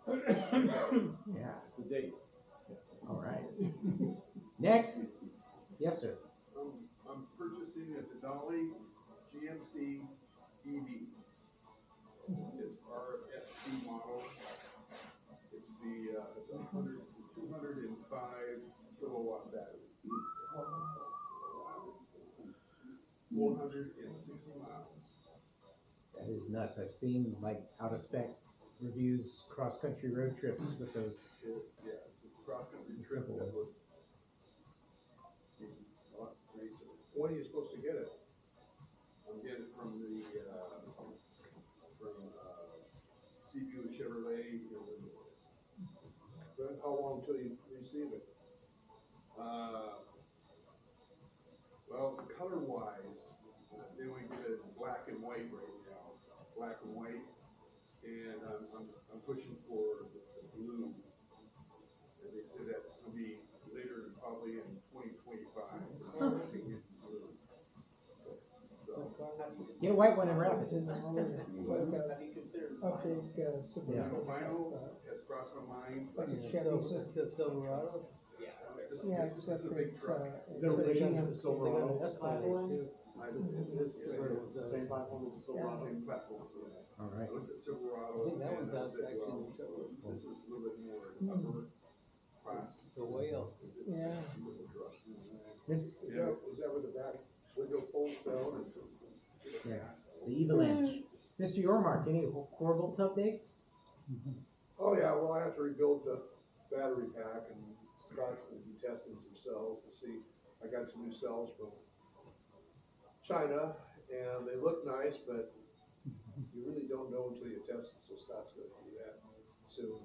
Yeah. The date. All right. Next. Yes, sir. I'm purchasing a Denali GMC EV. It's our ST model. It's it's a 205 kilowatt battery. 460 miles. That is nuts. I've seen like out of spec reviews, cross country road trips with those. Yeah, it's a cross country trip Simple that ones. would be a lot nicer. When are you supposed to get it? I'm getting it from Seaview Chevrolet. But how long till you receive it? Well, color wise, they only get it in black and white right now, black and white, and I'm pushing for the blue. And they said that it's gonna be later, probably in 2025. So, Get a white one and wrap it. Like a big Subaru. vinyl has crossed my mind. Like a Chevy. Silverado? Yeah, This is except a big it's, truck. it's there a a relation to GMC. the Silverado? That's fine. Same platform as the Silverado? Same platform. All right. I looked at Silverado. I think that and one's I out said, actually in well, the showroom. this is a little bit more upper class. It's a whale. It's Yeah. a little truck. This, Is that where the back window folds down? yeah, the Avalanche. Mr. Yormark, any core bolt updates? Oh, yeah, well, I have to rebuild the battery pack, and Scott's gonna be testing some cells to see. I got some new cells from China, and they look nice, but you really don't know until you test it, so Scott's gonna do that soon,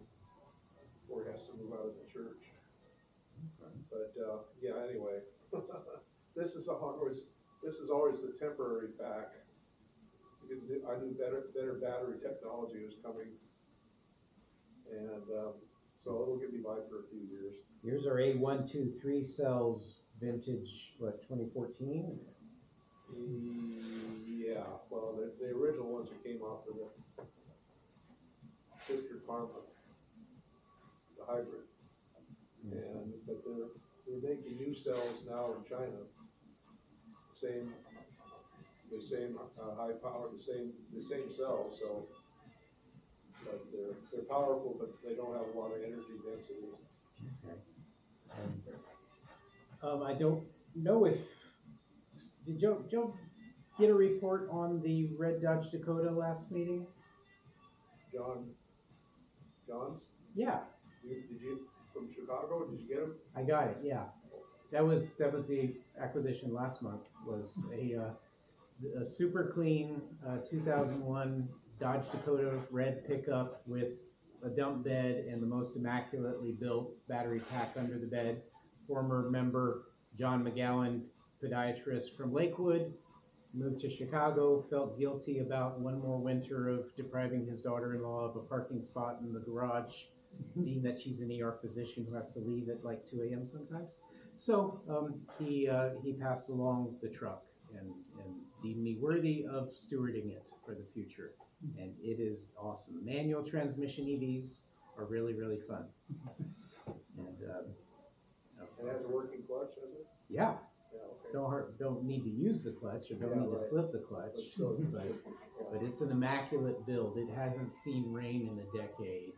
before he has to move out of the church. But, yeah, anyway, this is always the temporary pack, because I knew better battery technology was coming. And, so it'll get me by for a few years. Here's our A123 cells, vintage, what, 2014? Yeah, well, the original ones that came off of the District Karma, the hybrid. And, but they're making new cells now in China. The same high power, the same cells, so. But they're powerful, but they don't have a lot of energy density. Okay. I don't know if, did Joe get a report on the red Dodge Dakota last meeting? John's? Yeah, Did you, from Chicago, did you get them? I got it, yeah. That was the acquisition last month, was a super clean 2001 Dodge Dakota red pickup with a dump bed and the most immaculately built battery pack under the bed. Former member John McGowan, podiatrist from Lakewood, moved to Chicago, felt guilty about one more winter of depriving his daughter-in-law of a parking spot in the garage, being that she's an ER physician who has to leave at like 2 a.m. sometimes. So he passed along the truck and deemed me worthy of stewarding it for the future. And it is awesome. Manual transmission EVs are really, really fun. And It has a working clutch, does it? yeah, Yeah, okay. don't need to use the clutch or don't Yeah, need to right. slip the clutch, but it's an immaculate build. It hasn't seen rain in a decade.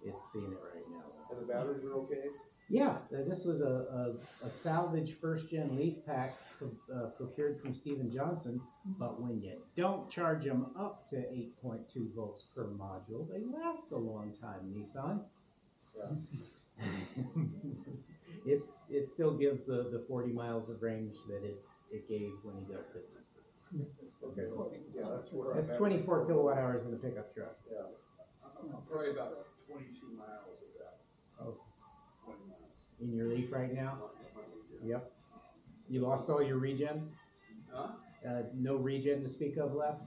It's seen it right now. And the batteries are okay? Yeah, this was a salvage first-gen leaf pack procured from Steven Johnson, but when you don't charge them up to 8.2 volts per module, they last a long time, Nissan. Yeah. It still gives the 40 miles of range that it it gave when he built it. Okay, yeah, that's where I'm It's at. 24 kilowatt hours in the pickup truck. Yeah. I'm probably about 22 miles of that. Oh. 20 miles. In your Leaf right now? Yeah. Yep. You lost all your regen? Huh? No regen to speak of left?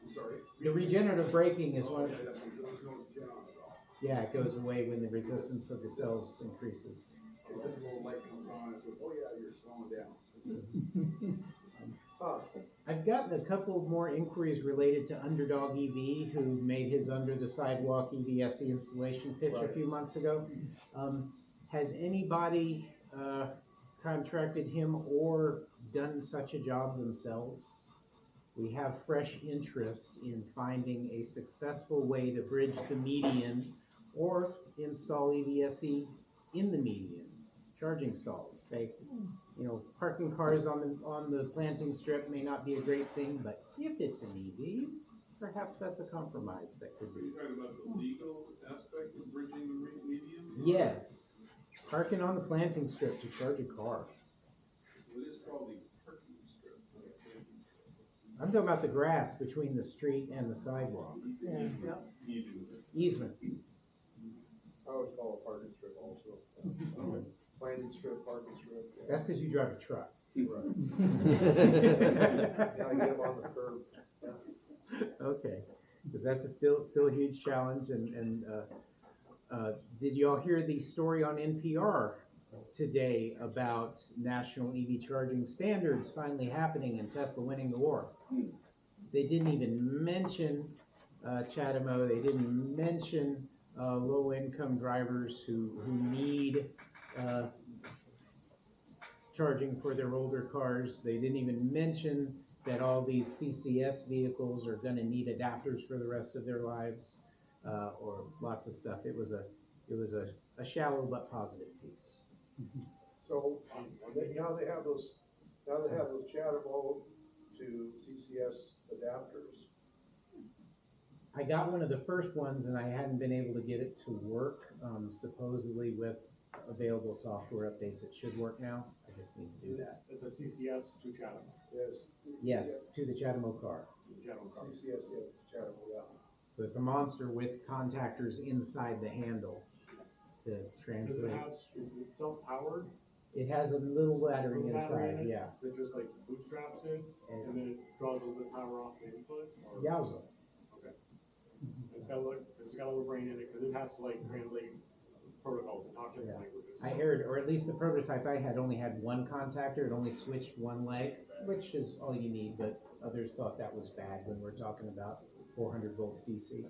I'm sorry? The regenerative braking is Oh, one. yeah, there's no gen on it all. Yeah, it goes away when the resistance of the cells increases. If this little light comes on, it's like, oh yeah, you're slowing down. I've gotten a couple more inquiries related to Underdog EV, who made his under the sidewalk EVSE installation pitch a few months ago. Has anybody contracted him or done such a job themselves? We have fresh interest in finding a successful way to bridge the median or install EVSE in the median, charging stalls. Say, you know, parking cars on the planting strip may not be a great thing, but if it's an EV, perhaps that's a compromise that could Are be. you talking about the legal aspect of bridging the median? Yes, parking on the planting strip to charge a car. What is called the parking strip? I'm talking about the grass between the street and the sidewalk. Easement. I always call it parking strip also. Planting strip, parking strip. Yeah. That's because you drive a truck. Right. Yeah, I get them on the curb. Okay, but that's still a huge challenge. And did you all hear the story on NPR today about national EV charging standards finally happening and Tesla winning the war? They didn't even mention Chatham-O. They didn't mention low-income drivers who need charging for their older cars. They didn't even mention that all these CCS vehicles are going to need adapters for the rest of their lives, or lots of stuff. It was a shallow but positive piece. So, now they have those Chatham-O to CCS adapters. I got one of the first ones and I hadn't been able to get it to work. Supposedly with available software updates, it should work now. I just need to do that. It's a CCS to Chatham. Yes. Yes, to the Chatham-O car. CCS, yeah, Chatham-O, yeah. So it's a monster with contactors inside the handle to Does it translate. have, is it self-powered? It has a little battery Little battery inside, in it? yeah. That just like bootstraps in, and then it draws a little bit of power off the input? Or? Yowza. Okay. It's got a little brain in it, because it has to like translate protocols and talk different languages. I heard, or at least the prototype I had only had one contactor. It only switched one leg, which is all you need, but others thought that was bad when we're talking about 400 volts DC.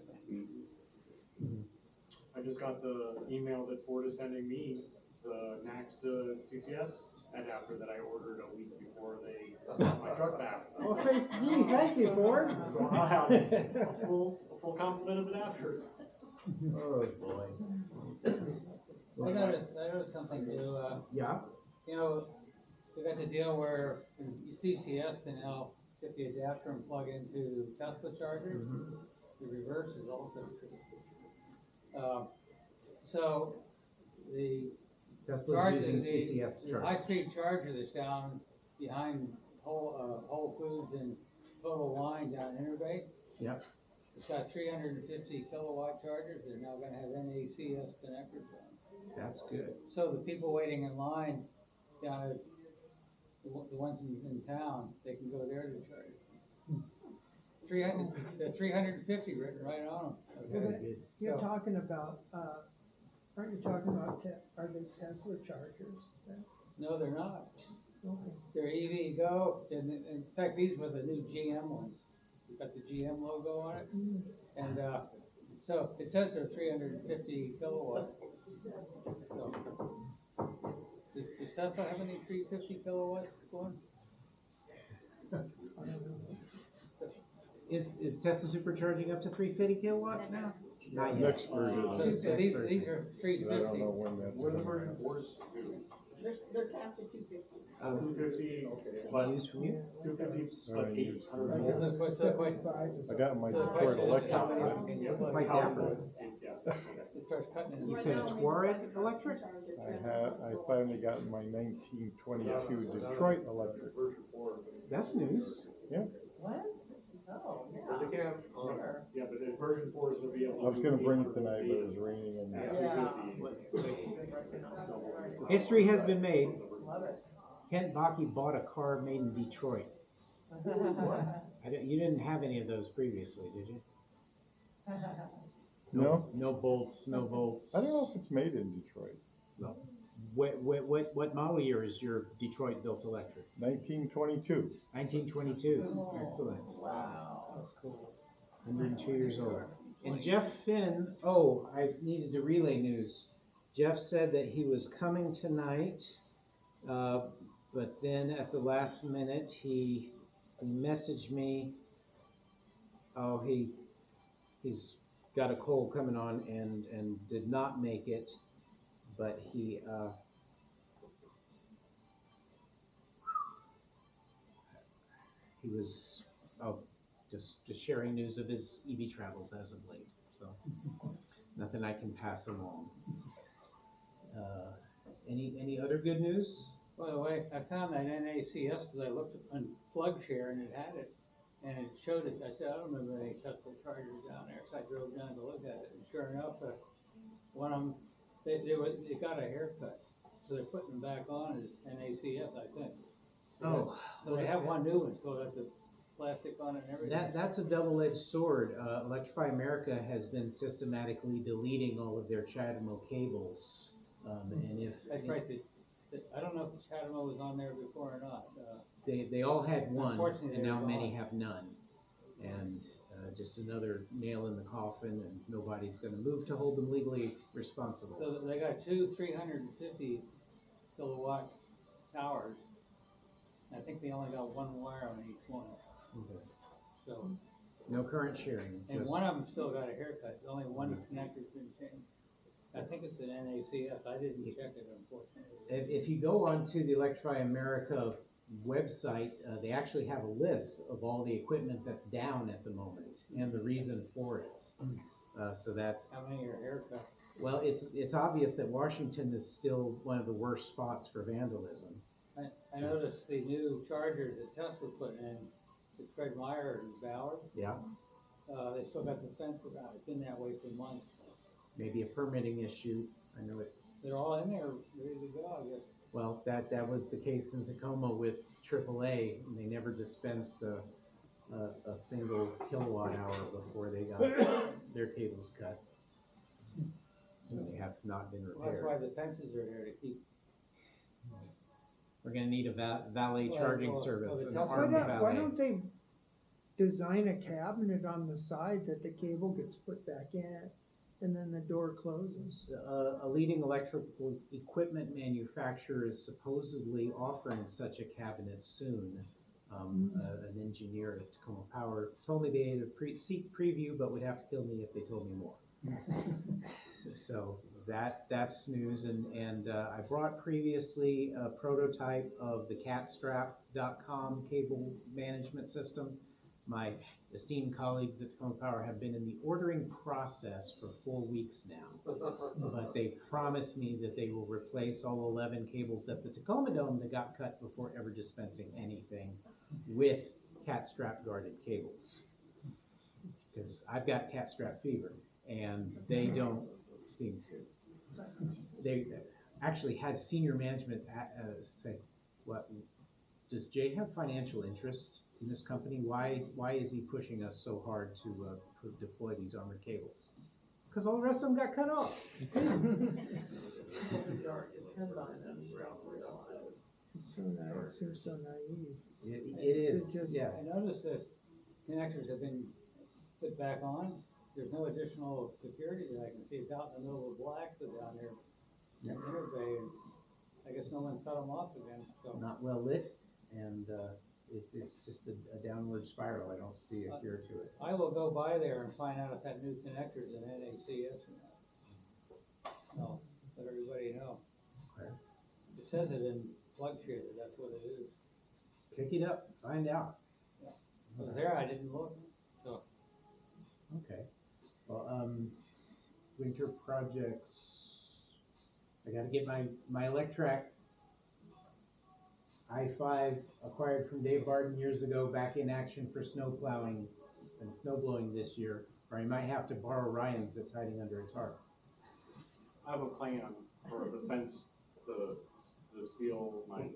I just got the email that Ford is sending me the next CCS adapter that I ordered a week before they got my truck back. Well, say, gee, thank you, Ford. So I'll have a full complement of adapters. Oh, boy. I noticed something new, Yeah? you know, we got the deal where CCS can now get the adapter and plug into Tesla chargers. The reverse is also true. So the Tesla's using CCS the charge. high-speed charger that's down behind Whole Foods and Total Wine down in Interbay. Yep. It's got 350 kilowatt chargers. They're now going to have NACS connectors on. That's good. So the people waiting in line down at the ones in town, they can go there to charge. 350 written right on them. Very good. You're So- talking about, aren't you talking about, are they Tesla chargers? No, they're not. Okay. They're EV Go, and in fact, these were the new GM ones. You've got the GM logo on it. And so it says they're 350 kilowatts. So, does Tesla have any 350 kilowatts going? Is Tesla supercharging up to 350 kilowatt now? Not yet. Next version. So these are I don't 350. know when that's. We're the version 4's They're capped at 250. 250, Any news from you? 250, Alright, like use- 800 volts. What's the question? I got my The Detroit question is Electric. how many right? of them can you put? Quite dapper. Yeah. It starts cutting in. You said a Tuareg electric? I finally got my 1922 Detroit Electric. That's news. Yeah, What? Oh, yeah. But they can, Sure. yeah, but the version 4 is gonna be able to. I was gonna do bring it 800 tonight, but it was volts raining and. at Yeah. 250. History has been made. Love it. Kent Baki bought a car made in Detroit. You didn't have any of those previously, did you? No, No bolts, no volts. I don't know if it's made in Detroit. What model year is your Detroit built electric? 1922. 1922. Excellent. Wow. That's cool. 102 years old. And Jeff Finn, I needed to relay news. Jeff said that he was coming tonight, but then at the last minute he messaged me. Oh, he's got a cold coming on and did not make it, but he was just sharing news of his EV travels as of late. So nothing I can pass along. Any other good news? By the way, I found that NACS because I looked on PlugShare and it had it. And it showed it. I said, I don't remember any Tesla chargers down there. So I drove down to look at it. And sure enough, one of them, they got a haircut. So they're putting them back on as NACS, I think. Oh. So they have one new one, so that's the plastic on it and everything. That's a double-edged sword. Electrify America has been systematically deleting all of their CHAdeMO cables. And if That's right. I don't know if the CHAdeMO was on there before or not. they all had one, Unfortunately, and now they're many gone. have none. And just another nail in the coffin, and nobody's going to move to hold them legally responsible. So they got two 350 kilowatt towers. I think they only got one wire on each one. Okay. So, No current sharing. and just- one of them still got a haircut. Only one connector's been changed. I think it's an NACS. I didn't check it, unfortunately. If you go onto the Electrify America website, they actually have a list of all the equipment that's down at the moment and the reason for it. So that, How many are haircuts? well, it's obvious that Washington is still one of the worst spots for vandalism. I noticed the new chargers that Tesla put in, the Fred Meyer and Ballard, Yeah, they still got the fence around. It's been that way for months. maybe a permitting issue. I know it. They're all in there, ready to go, I guess. Well, that was the case in Tacoma with AAA, and they never dispensed a single kilowatt hour before they got their cables cut. And they have not been Well, that's why repaired. the fences are there to keep. We're gonna need a valet Well, charging well, service, well, an the Tesla- armed Why valet. don't they design a cabinet on the side that the cable gets put back in and then the door closes? A leading electrical equipment manufacturer is supposedly offering such a cabinet soon. An engineer at Tacoma Power told me they had a seek preview, but would have to kill me if they told me more. So that's news, and I brought previously a prototype of the catstrap.com cable management system. My esteemed colleagues at Tacoma Power have been in the ordering process for 4 weeks now, but they promised me that they will replace all 11 cables at the Tacoma Dome that got cut before ever dispensing anything with catstrap guarded cables. Because I've got catstrap fever, and they don't seem to. They actually had senior management say, "What does Jay have financial interest in this company? Why is he pushing us so hard to deploy these armored cables?" Because all the rest of them got cut off. It seems so naive. It is, It just- yes. I noticed that connectors have been put back on. There's no additional security that I can see. It's out in the middle of Blackfoot down there in Interbay, and I guess no one's cut them off again, so. Not well lit, and it's just a downward spiral. I don't see a cure to it. I will go by there and find out if that new connector's in NACS or not. So, let everybody know. Okay. Just says it in plug share, that's what it is. Pick it up, find out. I was there, I didn't look, so. Okay. Well, winter projects. I gotta get my Electrac i5 acquired from Dave Barden years ago back in action for snow plowing and snow blowing this year, or I might have to borrow Ryan's that's hiding under a tarp. I have a plan for the fence, the steel, my.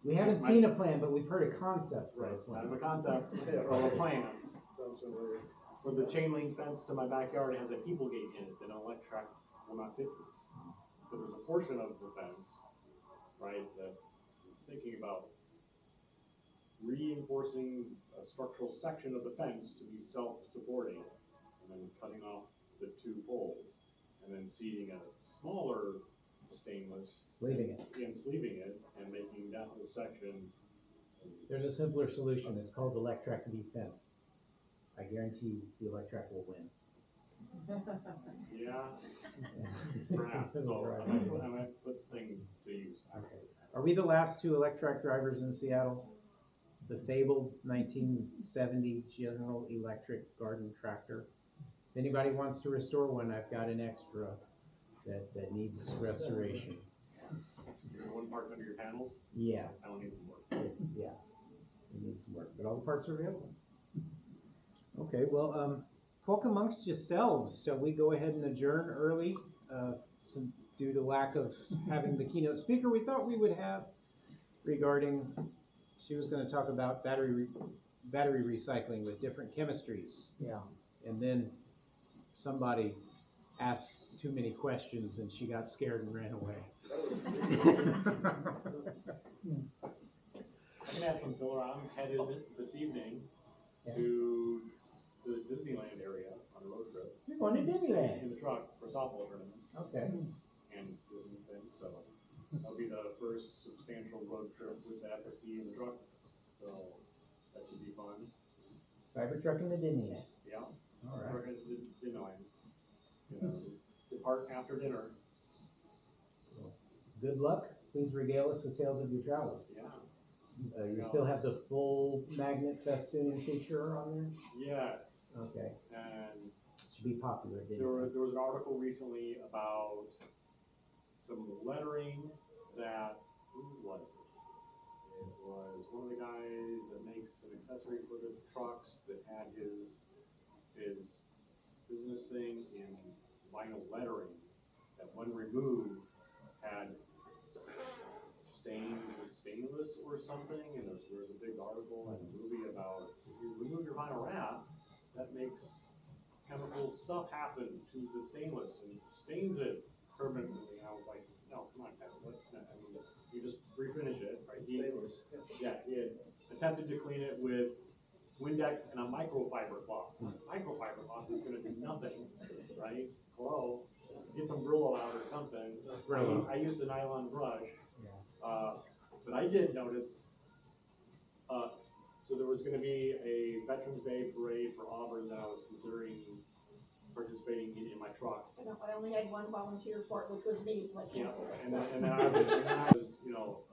We haven't seen a plan, but we've heard a concept for Right, a I plan. have a concept or a plan. For the chain link fence to my backyard, it has a people gate in it that an Electrac will not fit through. But there's a portion of the fence, right, that I'm thinking about reinforcing a structural section of the fence to be self-supporting, and then cutting off the 2 poles, and then seating a smaller stainless. Sleeving it. And sleeving it, and making that whole section. There's a simpler solution. It's called Electrac defense. I guarantee the Electrac will win. Yeah, perhaps, so I might put things to use. Okay. Are we the last 2 Electrac drivers in Seattle? The fabled 1970 General Electric garden tractor. If anybody wants to restore one, I've got an extra that needs restoration. The one part under your panels, Yeah, I will need some work. yeah, it needs some work, but all the parts are available. Okay, well, talk amongst yourselves. Shall we go ahead and adjourn early due to lack of having the keynote speaker we thought we would have regarding, she was going to talk about battery recycling with different chemistries. Yeah. And then somebody asked too many questions and she got scared and ran away. I can add some filler. I'm headed this evening to the Disneyland area on a road trip. You're going to Disneyland? In the truck for softball tournaments. Okay. And Disney things, so that'll be the first substantial road trip with the FSD in the truck. So that should be fun. Cybertruck in the Disneyland. Yeah. All right. We're headed to Disneyland. You know, depart after dinner. Good luck. Please regale us with tales of your travels. Yeah. You still have the full magnet festooning feature on there? Yes. Okay. And should be popular. There was an article recently about some lettering that, who was it? It was one of the guys that makes an accessory for the trucks that had his business thing in vinyl lettering that when removed had stained the stainless or something, and there was a big article and a movie about if you remove your vinyl wrap, that makes chemical stuff happen to the stainless and stains it permanently. And I was like, no, come on, Kevin, I mean, you just refinish it, right? He had attempted to clean it with Windex and a microfiber cloth. Microfiber cloth is going to do nothing, right? Hello, get some Brillo out or something. I used a nylon brush. But I did notice, so there was going to be a Veterans Day parade for Auburn that I was considering participating in my truck. I only had one volunteer for it, which was me, so I can't. Yeah, and then I was, you know,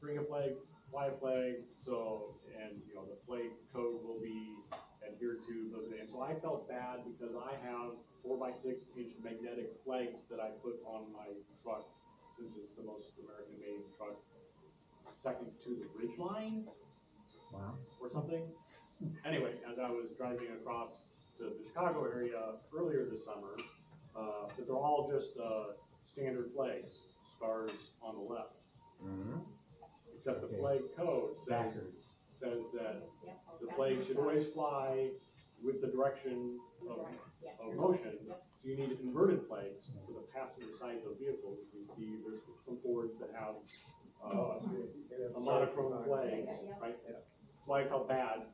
bring a flag, fly a flag, so, and, you know, the flag code will be adhered to those days. So I felt bad because I have 4x6-inch magnetic flags that I put on my truck, since it's the most American-made truck, second to the Ridgeline. Wow. Or something. Anyway, as I was driving across to the Chicago area earlier this summer, that they're all just standard flags, stars on the left. Except the flag code says that the flag should always fly with the direction of motion. So you need inverted flags for the passenger sides of vehicles. You see there's some Fords that have a monochrome flag, right? So I felt bad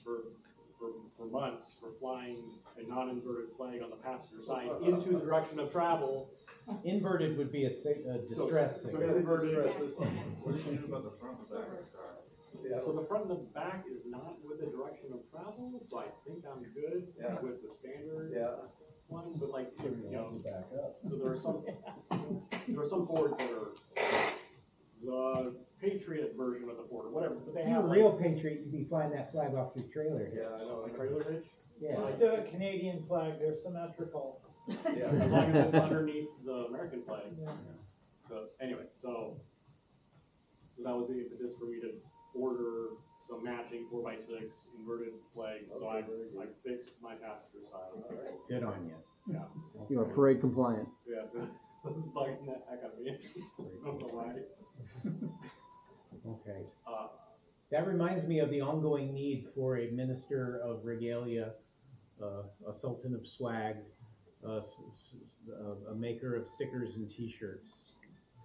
for months for flying a non-inverted flag on the passenger side into the direction of travel. Inverted would be a distress signal. So inverted. What do you do about the front and back? So the front and the back is not with the direction of travel, so I think I'm good with the standard one, but like, you know, so there are some Fords that are Patriot version of the fort or whatever, but they If you have were a like, real patriot, you'd be flying that flag off your trailer here. yeah, I know, like trailer hitch. Yeah. Just a Canadian flag, they're symmetrical. Yeah, as long as it's underneath the American flag. Yeah. So anyway, so that was the impetus for me to order some matching 4x6 inverted flags. So I fixed my passenger side. Good on you. Yeah. You are parade compliant. Yeah, so this is bugging the heck out of me. I don't know why. Okay. Uh, That reminds me of the ongoing need for a minister of regalia, a sultan of swag, a maker of stickers and t-shirts.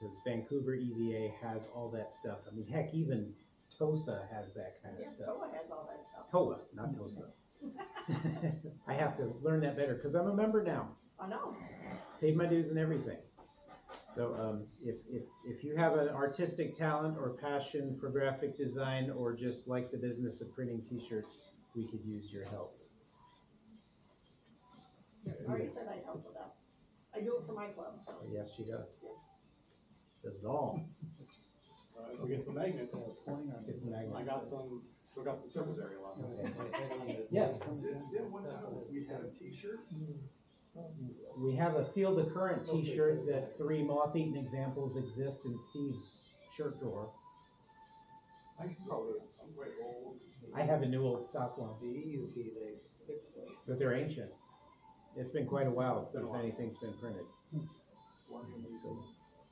Because Vancouver EVA has all that stuff. I mean, heck, even TOSA has that kind of Yeah, stuff. Toa has all that stuff. TOA, not TOSA. I have to learn that better because I'm a member now. I know. Paid my dues and everything. So if you have an artistic talent or passion for graphic design or just like the business of printing t-shirts, we could use your help. I already said I'd help with that. I do it for my club. So. Yes, she does. Does it all. if we get some magnets, It's an I magnet. got some, still got some surface area left. Yes, Then one time we had a t-shirt. we have a Feel the Current t-shirt that 3 moth-eaten examples exist in Steve's shirt drawer. I'm quite old. I have a new old stock one. But they're ancient. It's been quite a while since anything's been printed. So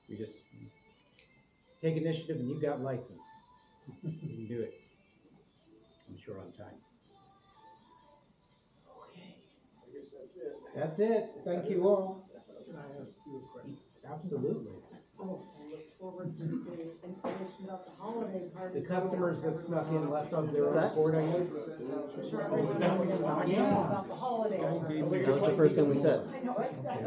we just take initiative and you got license. You can do it. I'm sure on time. Okay. I guess that's it. That's it. Thank you all. Can I ask you a question? Absolutely. Oh, I look forward to the information about the holiday party. The customers that snuck in left on their own That? accord, I guess. Sure, Yeah. about the holiday party. That was the first thing we said. I know, exactly.